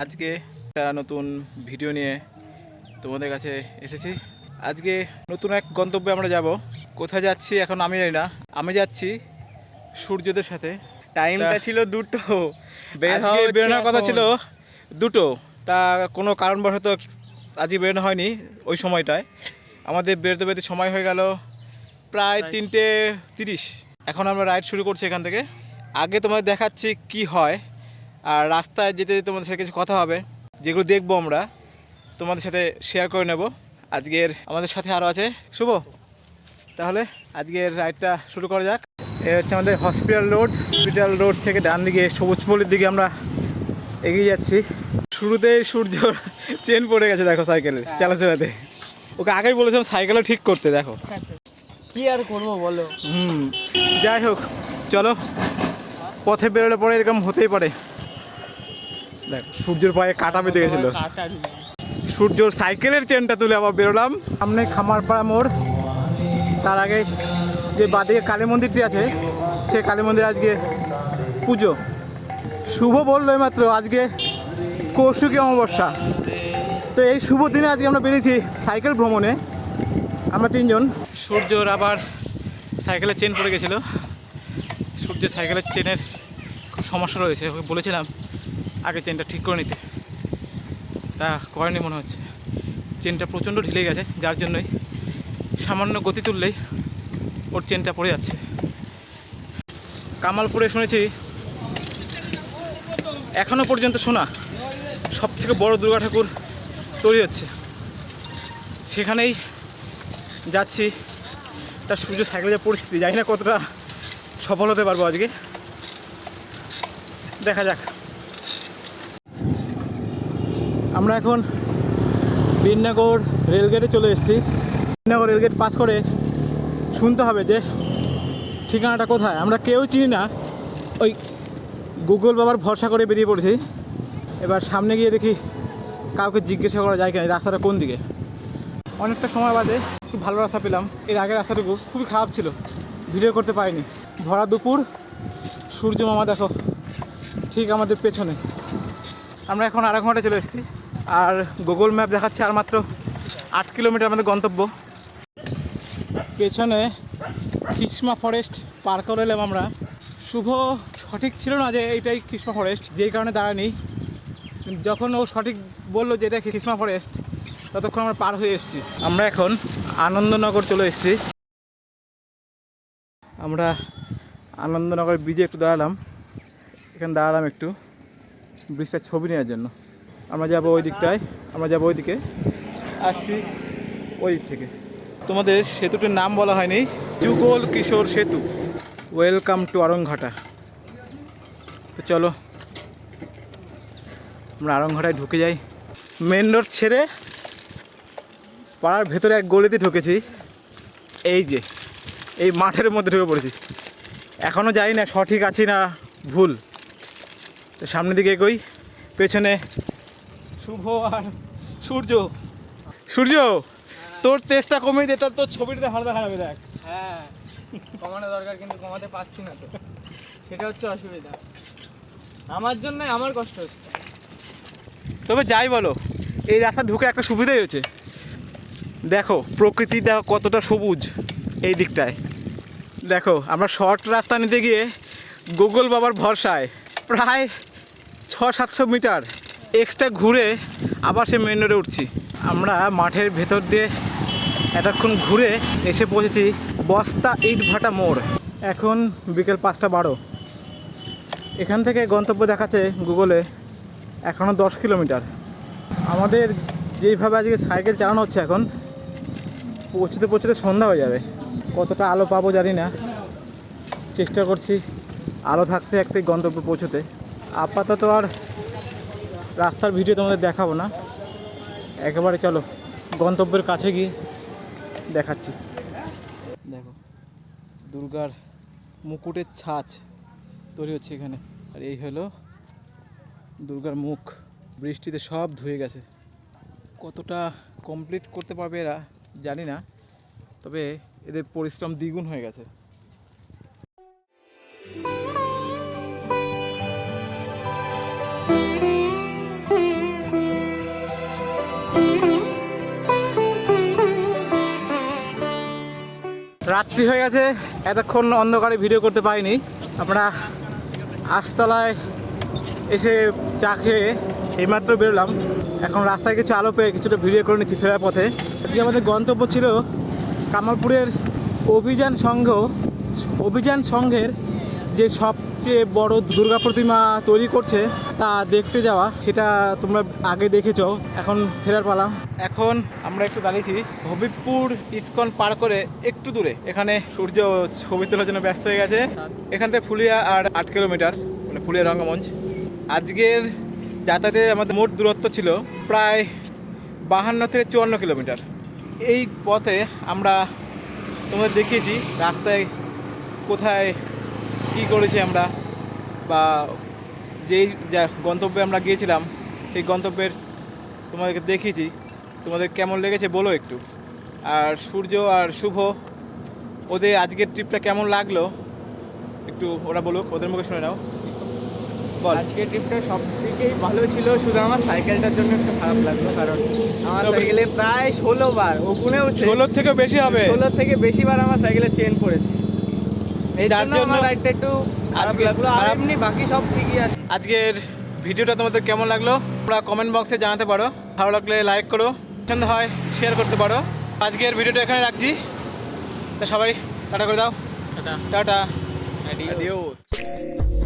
আজকে একটা নতুন ভিডিও নিয়ে তোমাদের কাছে এসেছি। আজকে নতুন এক গন্তব্যে আমরা যাব। কোথায় যাচ্ছি এখন আমি জানি না। আমি যাচ্ছি সূর্যদের সাথে। টাইমটা ছিল 2টো, আজকে বেরোনোর কথা ছিল 2টো, তা কোনো কারণবশত আজকে বেরোনো হয়নি। ওই সময়টায় আমাদের বেরোতে বেরোতে সময় হয়ে গেল প্রায় 3:30। এখন আমরা রাইড শুরু করছি এখান থেকে। আগে তোমাদের দেখাচ্ছি কি হয়, আর রাস্তায় যেতে যেতে তোমাদের সাথে কিছু কথা হবে, যেগুলো দেখবো আমরা তোমাদের সাথে শেয়ার করে নেব। আজকের আমাদের সাথে আরও আছে শুভ। তাহলে আজকের রাইডটা শুরু করা যাক। এ হচ্ছে আমাদের হসপিটাল রোড থেকে ডান দিকে সবুজপল্লির দিকে আমরা এগিয়ে যাচ্ছি। শুরুতেই সূর্যর চেন পড়ে গেছে, দেখো সাইকেলের চালাতে। ওকে আগেই বলেছিলাম সাইকেলও ঠিক করতে, দেখো কি আর করবো বলো। যাই হোক, চলো। পথে বেরোলে পরে এরকম হতেই পারে। দেখ সূর্যের পায়ে কাটা বেঁধে গেছিল, সূর্যর সাইকেলের চেনটা তুলে আবার বেরোলাম। সামনে খামারপাড়া মোড়, তার আগে যে বাদিকে কালী মন্দিরটি আছে সেই কালী মন্দিরে আজকে পুজো। শুভ বললো মাত্র আজকে কৌশিকী অমাবস্যা, তো এই শুভ দিনে আজকে আমরা বেরিয়েছি সাইকেল ভ্রমণে, আমরা 3জন। সূর্যর আবার সাইকেলের চেন পড়ে গেছিলো। সূর্যের সাইকেলের চেনের খুব সমস্যা রয়েছে, ওকে বলেছিলাম আগে চেনটা ঠিক করে নিতে, তা করেনি মনে হচ্ছে। চেনটা প্রচণ্ড ঢিলে গেছে, যার জন্যই সামান্য গতি তুললেই ওর চেনটা পড়ে যাচ্ছে। কামালপুরে শুনেছি এখনও পর্যন্ত শোনা সবথেকে বড় দুর্গা ঠাকুর তৈরি হচ্ছে, সেখানেই যাচ্ছি। তার সূর্য সাইকেলে যা পরিস্থিতি, জানি না কতটা সফল হতে পারবো আজকে, দেখা যাক। আমরা এখন বীরনগর রেলগেটে চলে এসেছি। বীরনগর রেলগেট পাস করে শুনতে হবে যে ঠিকানাটা কোথায়। আমরা কেউ চিনি না, ওই গুগল বাবার ভরসা করে বেরিয়ে পড়েছি। এবার সামনে গিয়ে দেখি কাউকে জিজ্ঞাসা করা যায় কিনা রাস্তাটা কোন দিকে। অনেকটা সময় বাদে খুব ভালো রাস্তা পেলাম। এর আগের রাস্তাটুকু খুবই খারাপ ছিল, ভিডিও করতে পারিনি। ভরা দুপুর, সূর্য মামা দেখো ঠিক আমাদের পেছনে। আমরা এখন 1.5 ঘন্টা চলে এসেছি, আর গুগল ম্যাপ দেখাচ্ছে আর মাত্র 8 কিলোমিটার আমাদের গন্তব্য। পেছনে কৃষ্ণা ফরেস্ট পার করে এলাম আমরা। শুভ সঠিক ছিল না যে এইটাই কৃষ্ণা ফরেস্ট, যেই কারণে দাঁড়ানি। যখন ও সঠিক বললো যে এটা কৃষ্ণা ফরেস্ট, ততক্ষণ আমরা পার হয়ে এসেছি। আমরা এখন আনন্দনগর চলে এসেছি। আমরা আনন্দনগর ব্রিজে একটু দাঁড়ালাম, এখানে দাঁড়ালাম একটু ব্রিজটার ছবি নেওয়ার জন্য। আমরা যাবো ওই দিকটায়, আমরা যাবো ওই দিকে, আসছি ওই দিক থেকে। তোমাদের সেতুটির নাম বলা হয়নি, যুগল কিশোর সেতু। Welcome to Aranghata. তো চলো আমরা আরংঘাটায় ঢুকে যাই। মেন রোড ছেড়ে পাড়ার ভেতরে এক গলিতে ঢুকেছি। এই যে এই মাঠের মধ্যে ঢুকে পড়েছি। এখনও জানি না সঠিক আছি না ভুল। তো সামনের দিকে এগোই, পেছনে শুভ আর সূর্য। সূর্য তোর তেজটা কমিয়ে দে, তোর ছবিটাতে হালকা খারাপ দেখ। হ্যাঁ, কমানো দরকার কিন্তু কমাতে পারছি না তো, সেটা হচ্ছে অসুবিধা। আমার জন্য আমার কষ্ট হচ্ছে। তবে যাই বলো, এই রাস্তা ঢুকে একটা সুবিধাই হয়েছে, দেখো প্রকৃতি দেখো কতটা সবুজ এই দিকটায়। দেখো আমরা শর্ট রাস্তা নিতে গিয়ে গুগল বাবার ভরসায় প্রায় 600-700 মিটার এক্সট্রা ঘুরে আবার সে মেন রোডে উঠছি। আমরা মাঠের ভেতর দিয়ে এতক্ষণ ঘুরে এসে পৌঁছেছি বস্তা ইটভাটা মোড়। এখন বিকেল 5:12। এখান থেকে গন্তব্য দেখাচ্ছে গুগলে এখনও 10 কিলোমিটার। আমাদের যেইভাবে আজকে সাইকেল চালানো হচ্ছে, এখন পৌঁছতে পৌঁছতে সন্ধ্যা হয়ে যাবে। কতটা আলো পাবো জানি না, চেষ্টা করছি আলো থাকতে থাকতে গন্তব্যে পৌঁছতে। আপাতত আর রাস্তার ভিডিও তোমাদের দেখাবো না, একেবারে চলো গন্তব্যের কাছে গিয়ে দেখাচ্ছি। দেখো দুর্গার মুকুটের ছাঁচ তৈরি হচ্ছে এখানে, আর এই হলো দুর্গার মুখ। বৃষ্টিতে সব ধুয়ে গেছে। কতটা কমপ্লিট করতে পারবে এরা জানি না, তবে এদের পরিশ্রম দ্বিগুণ হয়ে গেছে। রাত্রি হয়ে গেছে, এতক্ষণ অন্ধকারে ভিডিও করতে পারিনি। আমরা আস্তলায় এসে চা খেয়ে এইমাত্র বেরোলাম। এখন রাস্তায় কিছু আলো পেয়ে কিছুটা ভিডিও করে নিচ্ছি ফেরার পথে। আজকে আমাদের গন্তব্য ছিল কামারপুরের অভিযান সংঘের যে সবচেয়ে বড় দুর্গা প্রতিমা তৈরি করছে তা দেখতে যাওয়া। সেটা তোমরা আগে দেখেছো, এখন ফেরার পালা। এখন আমরা একটু দাঁড়িয়েছি হবিবপুর ইস্কন পার করে একটু দূরে। এখানে সূর্য ছবি তোলার জন্য ব্যস্ত হয়ে গেছে। এখান থেকে ফুলিয়া আর 8 কিলোমিটার, মানে ফুলিয়া রঙ্গমঞ্চ। আজকের যাতায়াতের আমাদের মোট দূরত্ব ছিল প্রায় 52 থেকে 54 কিলোমিটার। এই পথে আমরা তোমাদের দেখিয়েছি রাস্তায় কোথায় কী করেছি আমরা, বা যেই গন্তব্যে আমরা গিয়েছিলাম সেই গন্তব্যের তোমাদেরকে দেখিয়েছি। তোমাদের কেমন লেগেছে বলো একটু। আর সূর্য আর শুভ ওদের আজকের ট্রিপটা কেমন লাগলো একটু ওরা বলুক, ওদের মুখে শুনে নাও। বল। আজকের ট্রিপটা সব থেকেই ভালো ছিল, শুধু আমার সাইকেলটার জন্য একটু খারাপ লাগলো, কারণ আমার সাইকেলে প্রায় 16 বার, ও গুনেও 16 থেকেও বেশি হবে, 16 থেকে বেশি বার আমার সাইকেলে চেন পড়েছে। এই যার জন্য জন্য আমার রাইডটা একটু খারাপ লাগলো, আর এমনি বাকি সব ঠিকই আছে। আজকের ভিডিওটা তোমাদের কেমন লাগলো তোমরা কমেন্ট বক্সে জানাতে পারো। ভালো লাগলে লাইক করো, পছন্দ হয় শেয়ার করতে পারো। আজকের ভিডিওটা এখানে রাখছি, তা সবাই টাটা করে দাও। টাটা। Adios.